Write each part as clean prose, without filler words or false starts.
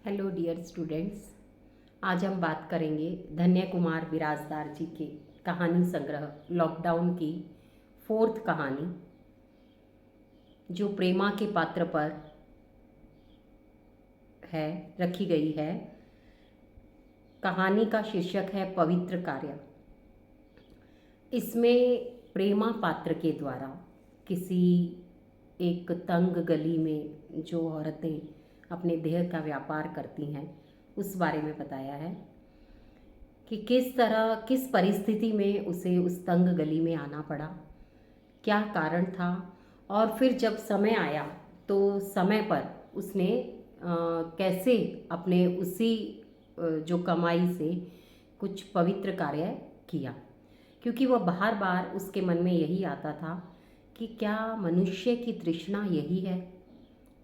Hello dear students. आज हम बात करेंगे धन्य कुमार बिराजदार जी के कहानी संग्रह लॉकडाउन की फोर्थ कहानी, जो प्रेमा के पात्र पर है, रखी गई है। कहानी का शीर्षक है पवित्र कार्य। इसमें प्रेमा पात्र के द्वारा किसी एक तंग गली में जो औरतें अपने देह का व्यापार करती हैं उस बारे में बताया है कि किस तरह किस परिस्थिति में उसे उस तंग गली में आना पड़ा, क्या कारण था, और फिर जब समय आया तो समय पर उसने कैसे अपने उसी जो कमाई से कुछ पवित्र कार्य किया। क्योंकि वह बार बार उसके मन में यही आता था कि क्या मनुष्य की तृष्णा यही है,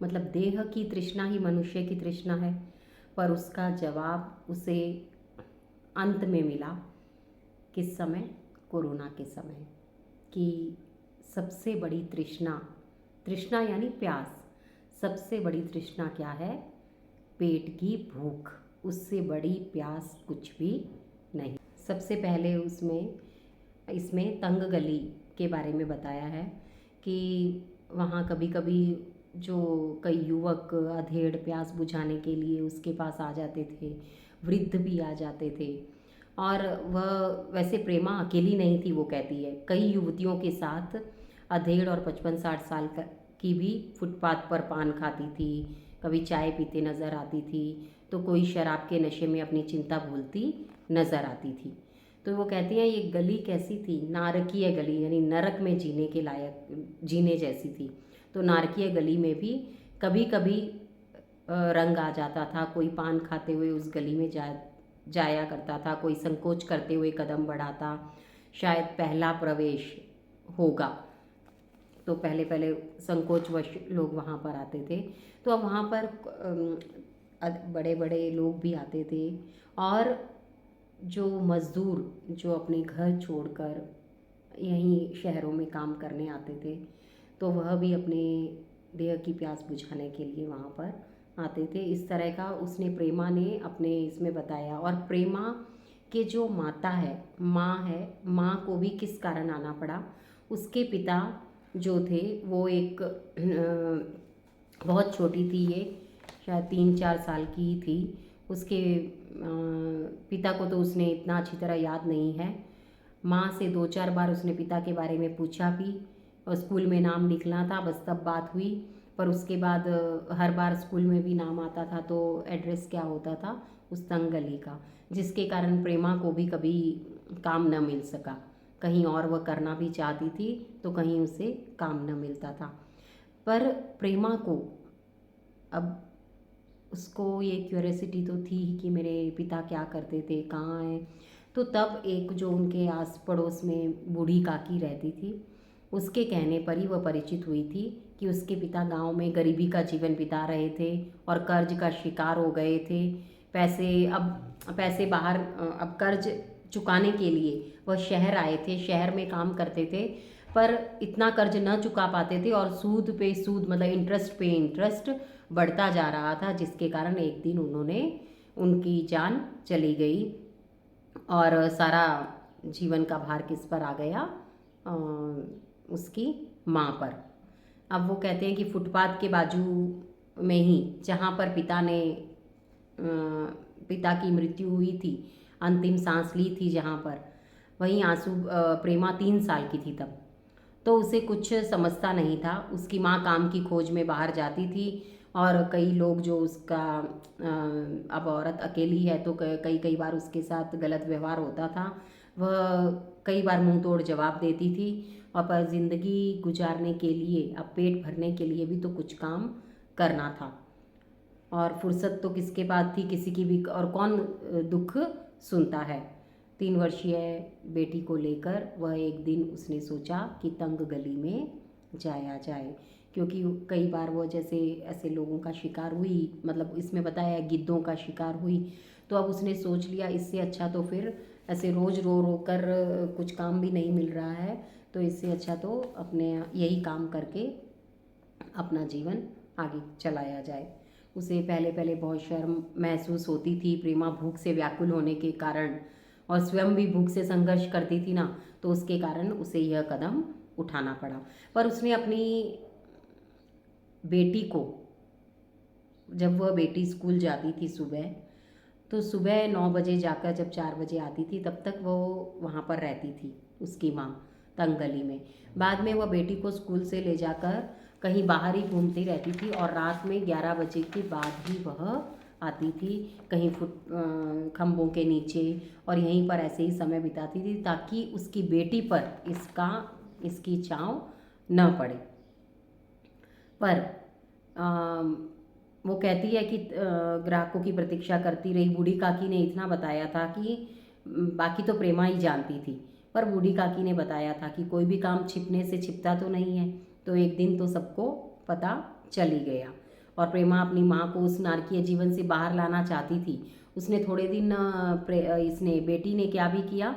मतलब देह की तृष्णा ही मनुष्य की तृष्णा है। पर उसका जवाब उसे अंत में मिला, किस समय? कोरोना के समय, कि सबसे बड़ी तृष्णा, तृष्णा यानी प्यास, सबसे बड़ी तृष्णा क्या है? पेट की भूख। उससे बड़ी प्यास कुछ भी नहीं। सबसे पहले इसमें तंग गली के बारे में बताया है कि वहाँ कभी कभी जो कई युवक अधेड़ प्यास बुझाने के लिए उसके पास आ जाते थे, वृद्ध भी आ जाते थे। और वह वैसे प्रेमा अकेली नहीं थी, वो कहती है, कई युवतियों के साथ अधेड़ और 55-60 साल की भी फुटपाथ पर पान खाती थी, कभी चाय पीते नज़र आती थी, तो कोई शराब के नशे में अपनी चिंता भूलती नज़र आती थी। तो वो कहती हैं ये गली कैसी थी? नारकीय गली, यानी नरक में जीने के लायक, जीने जैसी थी। तो नारकीय गली में भी कभी कभी रंग आ जाता था। कोई पान खाते हुए उस गली में जाया करता था, कोई संकोच करते हुए कदम बढ़ाता, शायद पहला प्रवेश होगा, तो पहले पहले संकोचवश लोग वहाँ पर आते थे। तो अब वहाँ पर बड़े बड़े लोग भी आते थे, और जो मज़दूर जो अपने घर छोड़कर यहीं शहरों में काम करने आते थे, तो वह भी अपने देह की प्यास बुझाने के लिए वहाँ पर आते थे। इस तरह का उसने, प्रेमा ने अपने इसमें बताया। और प्रेमा के जो माता है, माँ है, माँ को भी किस कारण आना पड़ा? उसके पिता जो थे वो एक बहुत छोटी थी, ये शायद 3-4 साल की ही थी। उसके पिता को तो उसने इतना अच्छी तरह याद नहीं है। माँ से 2-4 बार उसने पिता के बारे में पूछा भी, और स्कूल में नाम लिखना था, बस तब बात हुई। पर उसके बाद हर बार स्कूल में भी नाम आता था तो एड्रेस क्या होता था? उस तंग गली का, जिसके कारण प्रेमा को भी कभी काम न मिल सका। कहीं और वह करना भी चाहती थी तो कहीं उसे काम न मिलता था। पर प्रेमा को अब, उसको ये क्यूरियोसिटी तो थी कि मेरे पिता क्या करते थे, कहाँ हैं। तो तब एक जो उनके आस पड़ोस में बूढ़ी काकी रहती थी, उसके कहने पर ही वह परिचित हुई थी कि उसके पिता गांव में गरीबी का जीवन बिता रहे थे और कर्ज का शिकार हो गए थे। पैसे बाहर, अब कर्ज चुकाने के लिए वह शहर आए थे, शहर में काम करते थे, पर इतना कर्ज न चुका पाते थे और सूद पे सूद, मतलब इंटरेस्ट पे इंटरेस्ट बढ़ता जा रहा था, जिसके कारण एक दिन उनकी जान चली गई और सारा जीवन का भार किस पर आ गया? अ, उसकी माँ पर। अब वो कहते हैं कि फुटपाथ के बाजू में ही, जहाँ पर पिता की मृत्यु हुई थी, अंतिम सांस ली थी जहाँ पर, वहीं प्रेमा 3 साल की थी तब। तो उसे कुछ समझता नहीं था। उसकी माँ काम की खोज में बाहर जाती थी, और कई लोग जो उसका, अब औरत अकेली है तो कई कई बार उसके साथ गलत व्यवहार होता था। वह कई बार मुंह तोड़ जवाब देती थी, और पर ज़िंदगी गुजारने के लिए, अब पेट भरने के लिए भी तो कुछ काम करना था। और फुर्सत तो किसके पास थी किसी की भी, और कौन दुख सुनता है? 3 वर्षीय बेटी को लेकर वह एक दिन उसने सोचा कि तंग गली में जाया जाए, क्योंकि कई बार वो जैसे ऐसे लोगों का शिकार हुई, मतलब इसमें बताया गिद्धों का शिकार हुई। तो अब उसने सोच लिया इससे अच्छा तो फिर ऐसे रोज़ रो रो कर कुछ काम भी नहीं मिल रहा है, तो इससे अच्छा तो अपने यही काम करके अपना जीवन आगे चलाया जाए। उसे पहले पहले बहुत शर्म महसूस होती थी, प्रेमा भूख से व्याकुल होने के कारण, और स्वयं भी भूख से संघर्ष करती थी ना, तो उसके कारण उसे यह कदम उठाना पड़ा। पर उसने अपनी बेटी को, जब वह बेटी स्कूल जाती थी सुबह, तो सुबह 9 बजे जाकर जब 4 बजे आती थी, तब तक वो वहाँ पर रहती थी उसकी माँ, तंग गली में। बाद में वह बेटी को स्कूल से ले जाकर कहीं बाहर ही घूमती रहती थी, और रात में 11 बजे के बाद ही वह आती थी, कहीं खम्भों के नीचे, और यहीं पर ऐसे ही समय बिताती थी ताकि उसकी बेटी पर इसकी छाँव न पड़े। पर वो कहती है कि ग्राहकों की प्रतीक्षा करती रही। बूढ़ी काकी ने इतना बताया था कि बाकी तो प्रेमा ही जानती थी, पर बूढ़ी काकी ने बताया था कि कोई भी काम छिपने से छिपता तो नहीं है। तो एक दिन तो सबको पता चल ही गया, और प्रेमा अपनी माँ को उस नारकीय जीवन से बाहर लाना चाहती थी। उसने थोड़े दिन इसने बेटी ने क्या भी किया,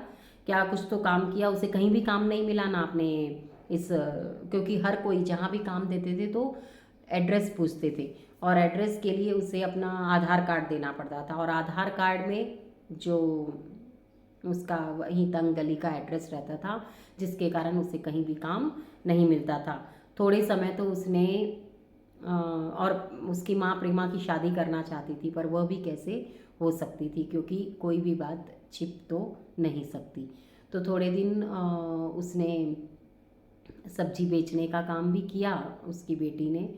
क्या कुछ तो काम किया, उसे कहीं भी काम नहीं मिला ना अपने क्योंकि हर कोई जहाँ भी काम देते थे तो एड्रेस पूछते थे, और एड्रेस के लिए उसे अपना आधार कार्ड देना पड़ता था, और आधार कार्ड में जो उसका वहीं तंग गली का एड्रेस रहता था, जिसके कारण उसे कहीं भी काम नहीं मिलता था। थोड़े समय तो उसने और उसकी माँ प्रेमा की शादी करना चाहती थी, पर वह भी कैसे हो सकती थी, क्योंकि कोई भी बात छिप तो नहीं सकती। तो थोड़े दिन उसने सब्जी बेचने का काम भी किया उसकी बेटी ने।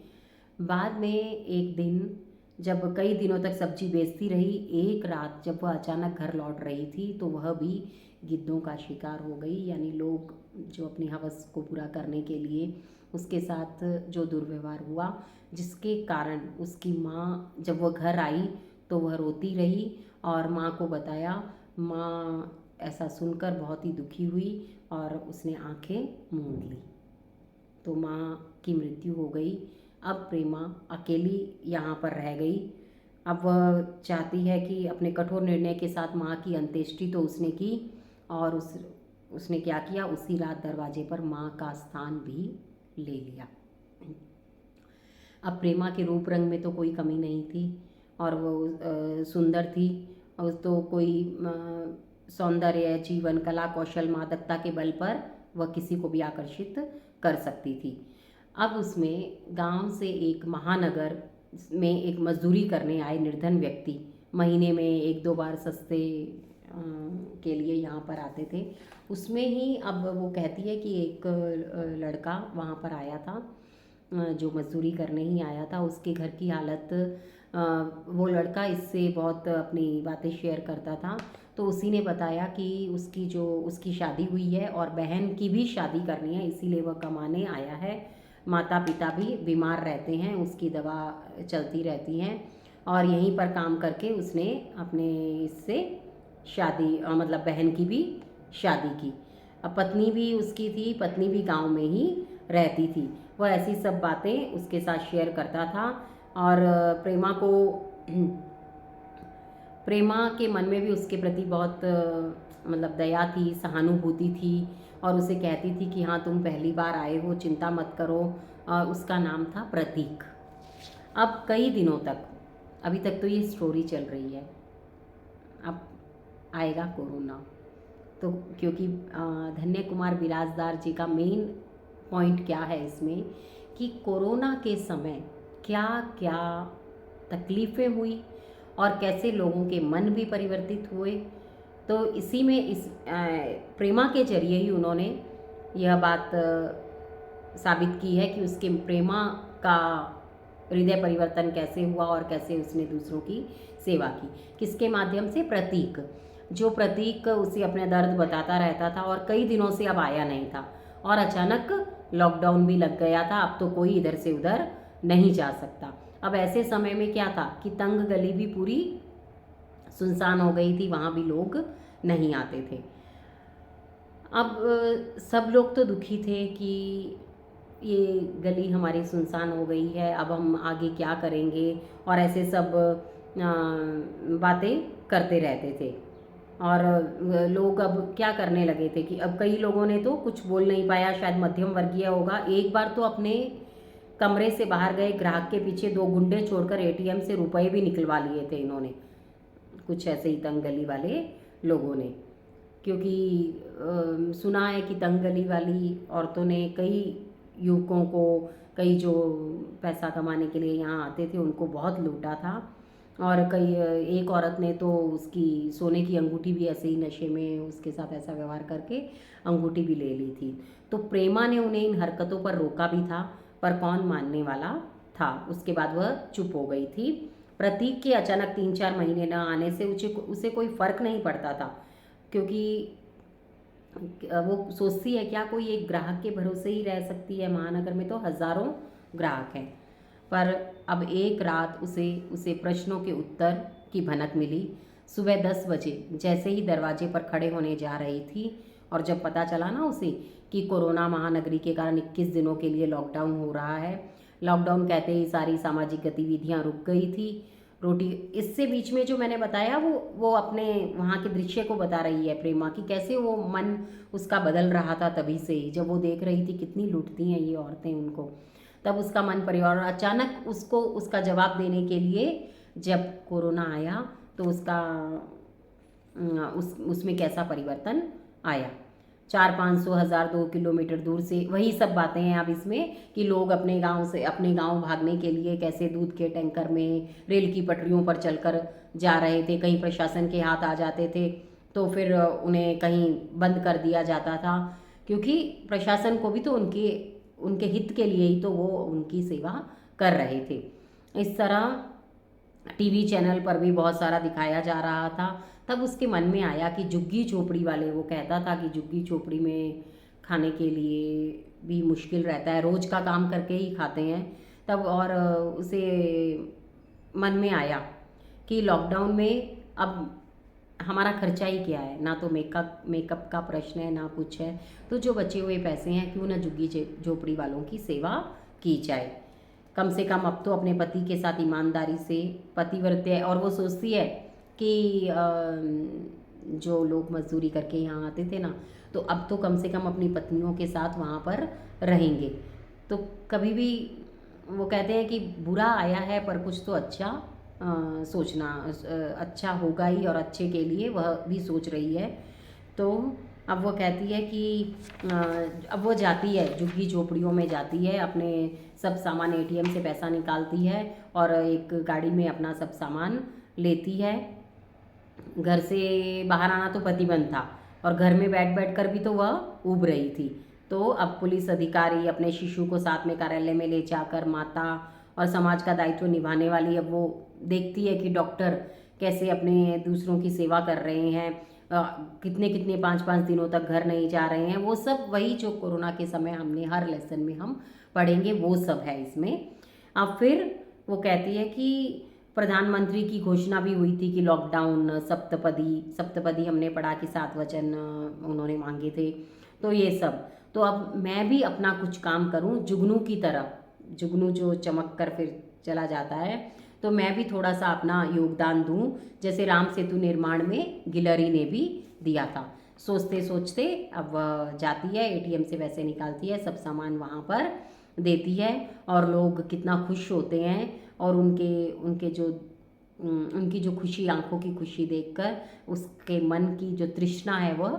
बाद में एक दिन, जब कई दिनों तक सब्जी बेचती रही, एक रात जब वह अचानक घर लौट रही थी, तो वह भी गिद्धों का शिकार हो गई। यानी लोग जो अपनी हवस को पूरा करने के लिए उसके साथ जो दुर्व्यवहार हुआ, जिसके कारण उसकी माँ जब वह घर आई तो वह रोती रही और माँ को बताया। माँ ऐसा सुनकर बहुत ही दुखी हुई और उसने आंखें मूंद ली, तो माँ की मृत्यु हो गई। अब प्रेमा अकेली यहाँ पर रह गई। अब वह चाहती है कि अपने कठोर निर्णय के साथ माँ की अंत्येष्टि तो उसने की, और उसने क्या किया, उसी रात दरवाजे पर माँ का स्थान भी ले लिया। अब प्रेमा के रूप रंग में तो कोई कमी नहीं थी, और वो सुंदर थी, और तो कोई सौंदर्य, जीवन, कला, कौशल, मादकता के बल पर वह किसी को भी आकर्षित कर सकती थी। अब उसमें गांव से एक महानगर में एक मजदूरी करने आए निर्धन व्यक्ति महीने में 1-2 बार सस्ते के लिए यहाँ पर आते थे। उसमें ही अब वो कहती है कि एक लड़का वहाँ पर आया था, जो मजदूरी करने ही आया था। उसके घर की हालत, वो लड़का इससे बहुत अपनी बातें शेयर करता था, तो उसी ने बताया कि उसकी शादी हुई है और बहन की भी शादी करनी है, इसीलिए वह कमाने आया है। माता पिता भी बीमार रहते हैं, उसकी दवा चलती रहती हैं, और यहीं पर काम करके उसने अपने इससे शादी मतलब बहन की भी शादी की। अब पत्नी भी उसकी थी, पत्नी भी गांव में ही रहती थी। वह ऐसी सब बातें उसके साथ शेयर करता था, और प्रेमा के मन में भी उसके प्रति बहुत मतलब दया थी, सहानुभूति थी, और उसे कहती थी कि हाँ, तुम पहली बार आए हो, चिंता मत करो। उसका नाम था प्रतीक। अब कई दिनों तक, अभी तक तो ये स्टोरी चल रही है, अब आएगा कोरोना, तो क्योंकि धन्य कुमार बिराजदार जी का मेन पॉइंट क्या है इसमें, कि कोरोना के समय क्या क्या तकलीफ़ें हुई और कैसे लोगों के मन भी परिवर्तित हुए। तो इसी में इस प्रेमा के जरिए ही उन्होंने यह बात साबित की है कि उसके प्रेमा का हृदय परिवर्तन कैसे हुआ और कैसे उसने दूसरों की सेवा की। किसके माध्यम से? प्रतीक। जो प्रतीक उसे अपना दर्द बताता रहता था और कई दिनों से अब आया नहीं था, और अचानक लॉकडाउन भी लग गया था। अब तो कोई इधर से उधर नहीं जा सकता। अब ऐसे समय में क्या था कि तंग गली भी पूरी सुनसान हो गई थी, वहाँ भी लोग नहीं आते थे। अब सब लोग तो दुखी थे कि ये गली हमारी सुनसान हो गई है, अब हम आगे क्या करेंगे, और ऐसे सब बातें करते रहते थे। और लोग अब क्या करने लगे थे कि अब कई लोगों ने तो कुछ बोल नहीं पाया, शायद मध्यम वर्गीय होगा, एक बार तो अपने कमरे से बाहर गए ग्राहक के पीछे 2 गुंडे छोड़कर एटीएम से रुपए भी निकलवा लिए थे इन्होंने, कुछ ऐसे ही तंग गली वाले लोगों ने। क्योंकि सुना है कि तंग गली वाली औरतों ने कई युवकों को, कई जो पैसा कमाने के लिए यहाँ आते थे उनको बहुत लूटा था। और कई एक औरत ने तो उसकी सोने की अंगूठी भी ऐसे ही नशे में उसके साथ ऐसा व्यवहार करके अंगूठी भी ले ली थी। तो प्रेमा ने उन्हें इन हरकतों पर रोका भी था, पर कौन मानने वाला था। उसके बाद वह चुप हो गई थी। प्रतीक के अचानक 3-4 महीने न आने से उसे कोई फ़र्क नहीं पड़ता था, क्योंकि वो सोचती है क्या कोई एक ग्राहक के भरोसे ही रह सकती है। महानगर में तो हज़ारों ग्राहक हैं। पर अब एक रात उसे प्रश्नों के उत्तर की भनक मिली। सुबह 10 बजे जैसे ही दरवाजे पर खड़े होने जा रही थी और जब पता चला ना उसे कि कोरोना महानगरी के कारण 21 दिनों के लिए लॉकडाउन हो रहा है। लॉकडाउन कहते ही सारी सामाजिक गतिविधियां रुक गई थी। रोटी इससे बीच में जो मैंने बताया वो अपने वहाँ के दृश्य को बता रही है प्रेमा की, कैसे वो मन उसका बदल रहा था तभी से ही, जब वो देख रही थी कितनी लूटती हैं ये औरतें उनको। तब उसका मन परिवार, और अचानक उसको उसका जवाब देने के लिए जब कोरोना आया तो उसमें कैसा परिवर्तन आया। 400-500 2 किलोमीटर दूर से वही सब बातें हैं अब इसमें, कि लोग अपने गांव भागने के लिए कैसे दूध के टैंकर में, रेल की पटरियों पर चलकर जा रहे थे। कहीं प्रशासन के हाथ आ जाते थे तो फिर उन्हें कहीं बंद कर दिया जाता था, क्योंकि प्रशासन को भी तो उनके हित के लिए ही तो वो उनकी सेवा कर रहे थे। इस तरह टीवी चैनल पर भी बहुत सारा दिखाया जा रहा था। तब उसके मन में आया कि झुग्गी झोपड़ी वाले, वो कहता था कि झुग्गी झोपड़ी में खाने के लिए भी मुश्किल रहता है, रोज़ का काम करके ही खाते हैं। तब और उसे मन में आया कि लॉकडाउन में अब हमारा खर्चा ही क्या है, ना तो मेकअप का प्रश्न है ना कुछ है, तो जो बचे हुए पैसे हैं क्यों ना झुग्गी झोपड़ी वालों की सेवा की जाए। कम से कम अब तो अपने पति के साथ ईमानदारी से पतिव्रत है। और वो सोचती है कि जो लोग मजदूरी करके यहाँ आते थे ना, तो अब तो कम से कम अपनी पत्नियों के साथ वहाँ पर रहेंगे। तो कभी भी वो कहते हैं कि बुरा आया है पर कुछ तो अच्छा सोचना अच्छा होगा ही, और अच्छे के लिए वह भी सोच रही है। तो अब वो कहती है कि अब वो जाती है झुग्गी झोपड़ियों में, जाती है अपने सब सामान, एटीएम से पैसा निकालती है और एक गाड़ी में अपना सब सामान लेती है। घर से बाहर आना तो प्रतिबंध था और घर में बैठ बैठ कर भी तो वह ऊब रही थी। तो अब पुलिस अधिकारी अपने शिशु को साथ में कार्यालय में ले जाकर माता और समाज का दायित्व निभाने वाली, अब वो देखती है कि डॉक्टर कैसे अपने दूसरों की सेवा कर रहे हैं, कितने कितने 5-5 दिनों तक घर नहीं जा रहे हैं। वो सब वही जो कोरोना के समय हमने हर लेसन में हम पढ़ेंगे, वो सब है इसमें। अब फिर वो कहती है कि प्रधानमंत्री की घोषणा भी हुई थी कि लॉकडाउन, सप्तपदी हमने पढ़ा कि 7 वचन उन्होंने मांगे थे। तो ये सब, तो अब मैं भी अपना कुछ काम करूं जुगनू की तरह, जुगनू जो चमक कर फिर चला जाता है, तो मैं भी थोड़ा सा अपना योगदान दूं, जैसे राम सेतु निर्माण में गिलहरी ने भी दिया था। सोचते सोचते अब वह जाती है, एटीएम से पैसे निकालती है, सब सामान वहाँ पर देती है और लोग कितना खुश होते हैं। और उनकी जो खुशी, आंखों की खुशी देखकर उसके मन की जो तृष्णा है वह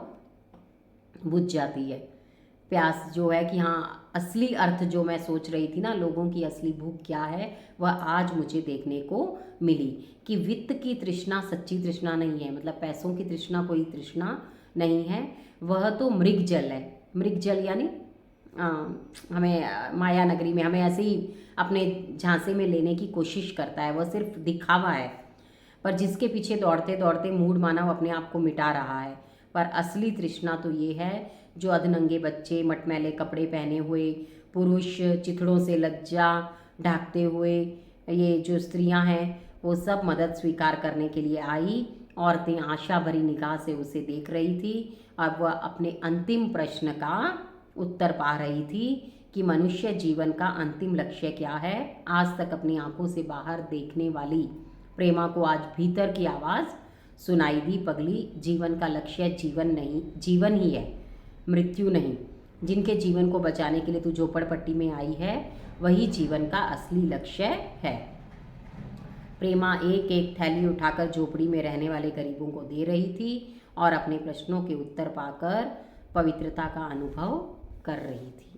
बुझ जाती है। प्यास जो है कि हाँ, असली अर्थ जो मैं सोच रही थी ना, लोगों की असली भूख क्या है, वह आज मुझे देखने को मिली कि वित्त की तृष्णा सच्ची तृष्णा नहीं है, मतलब पैसों की तृष्णा कोई तृष्णा नहीं है, वह तो मृग जल है। मृग जल यानी हमें माया नगरी में हमें ऐसे ही अपने झांसे में लेने की कोशिश करता है, वह सिर्फ दिखावा है। पर जिसके पीछे दौड़ते दौड़ते मूढ़ मानव अपने आप को मिटा रहा है। पर असली तृष्णा तो ये है जो अधनंगे बच्चे, मटमैले कपड़े पहने हुए पुरुष, चिथड़ों से लज्जा ढाकते हुए ये जो स्त्रियां हैं, वो सब मदद स्वीकार करने के लिए आई। औरतें आशा भरी निगाह से उसे देख रही थी और वह अपने अंतिम प्रश्न का उत्तर पा रही थी कि मनुष्य जीवन का अंतिम लक्ष्य क्या है। आज तक अपनी आंखों से बाहर देखने वाली प्रेमा को आज भीतर की आवाज़ सुनाई दी, पगली, जीवन का लक्ष्य जीवन नहीं, जीवन ही है, मृत्यु नहीं। जिनके जीवन को बचाने के लिए तू झोपड़पट्टी में आई है वही जीवन का असली लक्ष्य है। प्रेमा एक एक थैली उठाकर झोपड़ी में रहने वाले गरीबों को दे रही थी और अपने प्रश्नों के उत्तर पाकर पवित्रता का अनुभव कर रही थी।